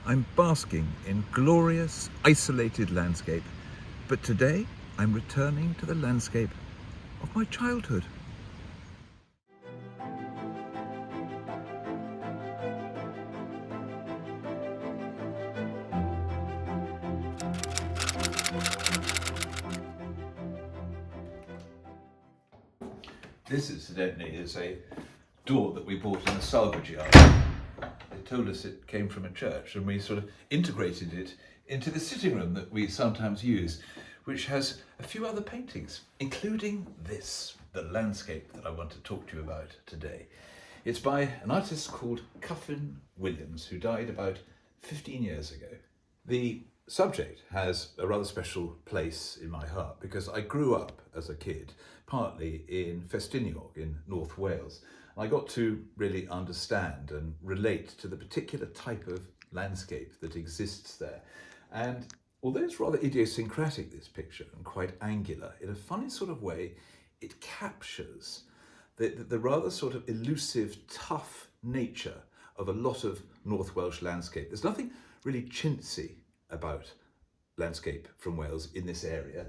I'm basking in glorious, isolated landscape, but today I'm returning to the landscape of my childhood. This incidentally is a door that we bought in a salvage yard. They told us it came from a church, and we sort of integrated it into the sitting room that we sometimes use, which has a few other paintings, including this, the landscape that I want to talk to you about today. It's by an artist called Cuffin Williams, who died about 15 years ago. The subject has a rather special place in my heart because I grew up as a kid, partly in Festiniog in North Wales. I got to really understand and relate to the particular type of landscape that exists there. And although it's rather idiosyncratic, this picture, and quite angular, in a funny sort of way, it captures the rather sort of elusive, tough nature of a lot of North Welsh landscape. There's nothing really chintzy about landscape from Wales in this area.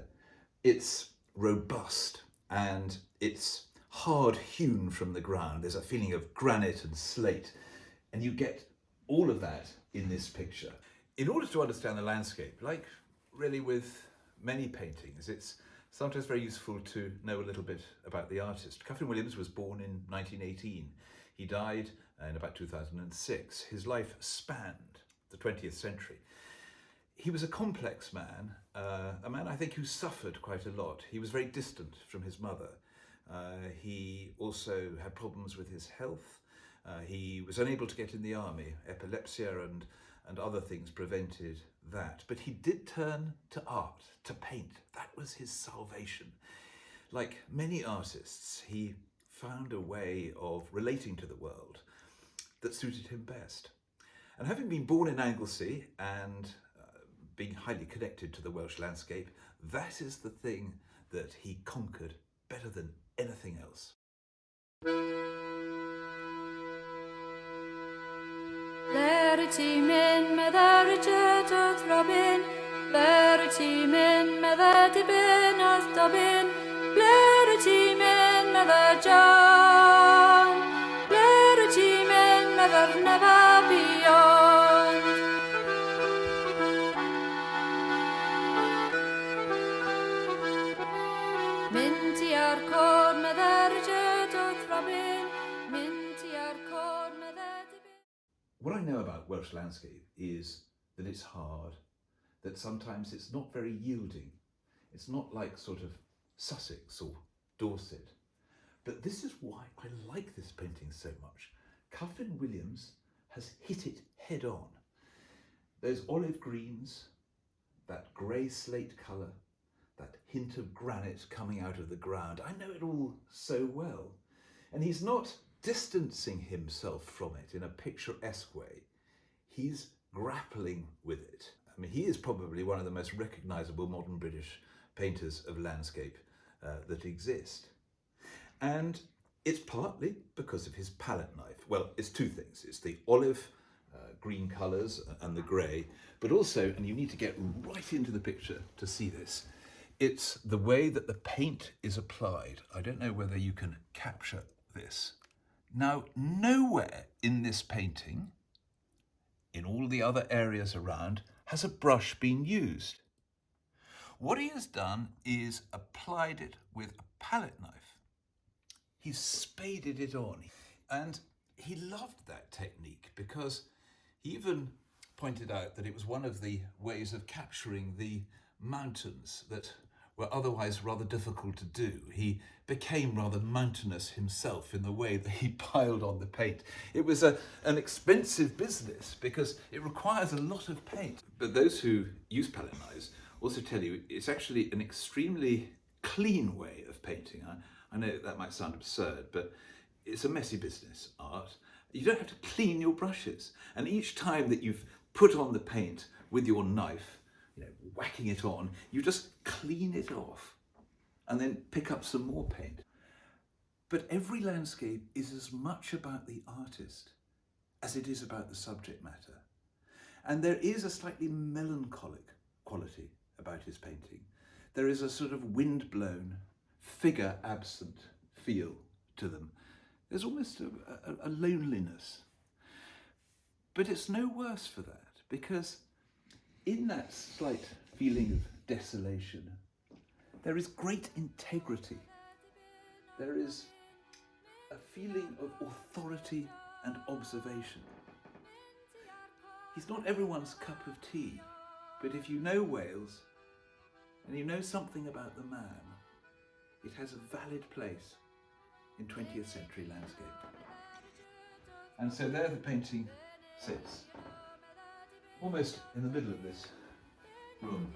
It's robust and it's hard hewn from the ground. There's a feeling of granite and slate, and you get all of that in this picture. In order to understand the landscape, like really with many paintings, it's sometimes very useful to know a little bit about the artist. Cuffin Williams was born in 1918. He died in about 2006. His life spanned the 20th century. He was a complex man, a man I think who suffered quite a lot. He was very distant from his mother. He also had problems with his health. He was unable to get in the army. Epilepsy and other things prevented that. But he did turn to art, to paint. That was his salvation. Like many artists, he found a way of relating to the world that suited him best. And having been born in Anglesey and being highly connected to the Welsh landscape, that is the thing that he conquered better than anything else. Ble wyt ti'n mynd, medda Richard wrth Robin? Ble wyt ti'n mynd, medda Dibyn wrth Dobin? Ble wyt ti'n mynd, medda John? Ble wyt ti'n mynd, medda'r nefa beyond? Mynd ti ar côr, medda Richard wrth Robin? Mynd ti ar côr, medda Dibyn? What I know about Welsh landscape is that it's hard, that sometimes it's not very yielding. It's not like sort of Sussex or Dorset. But this is why I like this painting so much. Cuffin Williams has hit it head on. Those olive greens, that grey slate colour, that hint of granite coming out of the ground. I know it all so well. And he's not distancing himself from it in a picturesque way. He's grappling with it. I mean, he is probably one of the most recognisable modern British painters of landscape that exist. And it's partly because of his palette knife. Well, it's two things. It's the olive green colours and the grey, but also, and you need to get right into the picture to see this, it's the way that the paint is applied. I don't know whether you can capture this. Now, nowhere in this painting, in all the other areas around, has a brush been used. What he has done is applied it with a palette knife. He's spaded it on. And he loved that technique because he even pointed out that it was one of the ways of capturing the mountains that were otherwise rather difficult to do. He became rather mountainous himself in the way that he piled on the paint. It was an expensive business because it requires a lot of paint. But those who use palette knives also tell you it's actually an extremely clean way of painting. I know that might sound absurd, but it's a messy business, art. You don't have to clean your brushes. And each time that you've put on the paint with your knife, whacking it on, you just clean it off and then pick up some more paint. But every landscape is as much about the artist as it is about the subject matter. And there is a slightly melancholic quality about his painting. There is a sort of wind-blown, figure-absent feel to them. There's almost a loneliness. But it's no worse for that, because in that slight feeling of desolation, there is great integrity. There is a feeling of authority and observation. He's not everyone's cup of tea, but if you know Wales and you know something about the man, it has a valid place in 20th century landscape. And so there the painting sits, almost in the middle of this room.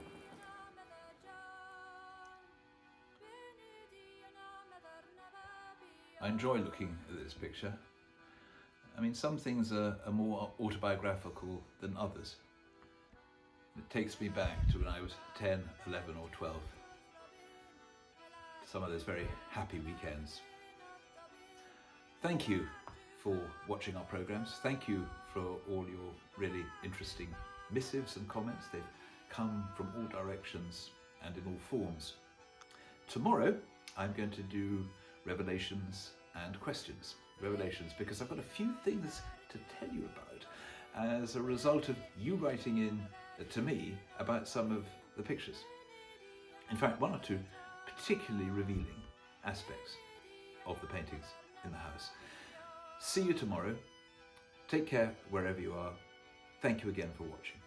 I enjoy looking at this picture. I mean, some things are more autobiographical than others. It takes me back to when I was 10, 11 or 12. Some of those very happy weekends. Thank you for watching our programmes. Thank you for all your really interesting missives and comments. They've come from all directions and in all forms. Tomorrow I'm going to do revelations and questions. Revelations because I've got a few things to tell you about as a result of you writing in to me about some of the pictures. In fact, one or two particularly revealing aspects of the paintings in the house. See you tomorrow. Take care wherever you are. Thank you again for watching.